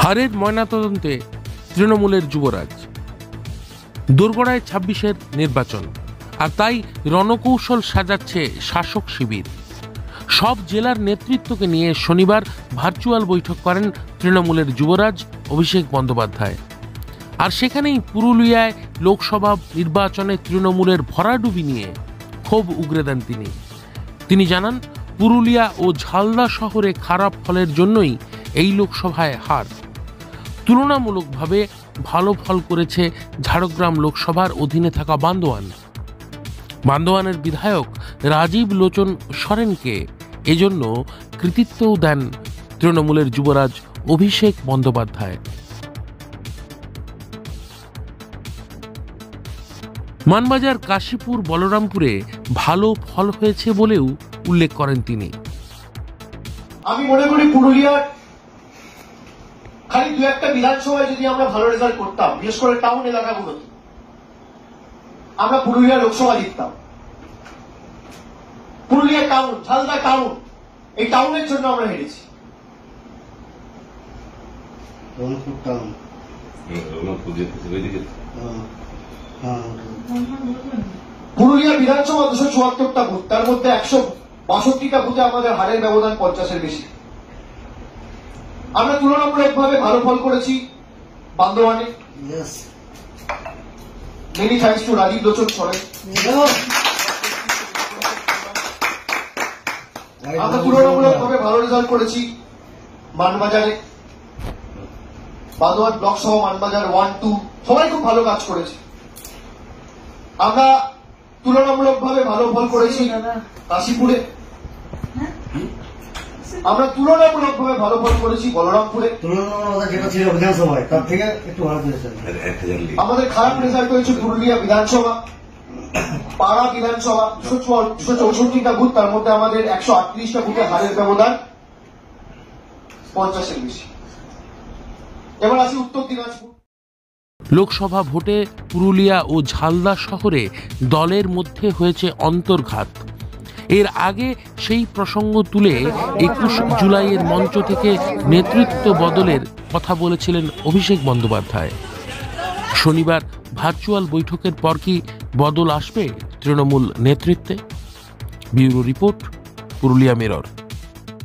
হারের ময়নাতদন্তে তৃণমূলের যুবরাজ। দোরগোড়ায় ২৬-এর নির্বাচন, আর তাই রণকৌশল সাজাচ্ছে শাসক শিবির। সব জেলার নেতৃত্বকে নিয়ে শনিবার ভার্চুয়াল বৈঠক করেন তৃণমূলের যুবরাজ অভিষেক বন্দ্যোপাধ্যায়। আর সেখানেই পুরুলিয়ায় লোকসভা নির্বাচনে তৃণমূলের ভরাডুবি নিয়ে ক্ষোভ উগরে দেন তিনি জানান, পুরুলিয়া ও ঝালদা শহরে খারাপ ফলের জন্যই এই লোকসভায় হার। তুলনামূলকভাবে ভালো ফল করেছে ঝাড়গ্রাম লোকসভার অধীনে থাকা বান্দোয়ানের বিধায়ক রাজীব লোচন সরেনকে এজন্য কৃতিত্বও দেন তৃণমূলের যুবরাজ অভিষেক বন্দ্যোপাধ্যায়। মানবাজার, কাশীপুর, বলরামপুরে ভালো ফল হয়েছে বলেও উল্লেখ করেন তিনি। আমি মনে করি পুরুলিয়ার খালি দু একটা বিধানসভায় যদি আমরা ভালো রেজাল্ট করতাম, বিশেষ করে টাউন এলাকাগুলোতে, আমরা পুরুলিয়া লোকসভা জিততাম। পুরুলিয়া টাউন, ঝালদা টাউন, এই টাউনের জন্য আমরা হেরেছি। পুরুলিয়া বিধানসভা 274টা বুথ, তার মধ্যে 162টা বুথে আমাদের হারের ব্যবধান 50-এর বেশি। আমরা তুলনামূলকভাবে ভালো ফল করেছি বান্দোয়ানে। মেনি থ্যাঙ্কস টু রাজীব লোচন সরেন। আমরা তুলনামূলকভাবে ভালো রেজাল্ট করেছি মানবাজারে। বান্দোয়ান ব্লক সহ মানবাজার 1, 2 সবাই খুব ভালো কাজ করেছে। আমরা তুলনামূলকভাবে ভালো ফল করেছি কাশীপুরে। আমরা তুলনামূলকভাবে ভালো ফল করেছি বলরামপুরে। আমাদের খারাপ রেজাল্ট হয়েছে পুরুলিয়া বিধানসভা, পাড়া বিধানসভা, 264টা বুথ, তার মধ্যে আমাদের 138টা বুথে হারের ব্যবধান 50-এর বেশি। এবার আসি উত্তর দিনাজপুর। লোকসভা ভোটে পুরুলিয়া ও ঝালদা শহরে দলের মধ্যে হয়েছে অন্তর্ঘাত। এর আগে সেই প্রসঙ্গ তুলে 21 জুলাইয়ের মঞ্চ থেকে নেতৃত্ব বদলের কথা বলেছিলেন অভিষেক বন্দ্যোপাধ্যায়। শনিবার ভার্চুয়াল বৈঠকের পর কি বদল আসবে তৃণমূল নেতৃত্বে? Bureau report, Purulia mirror.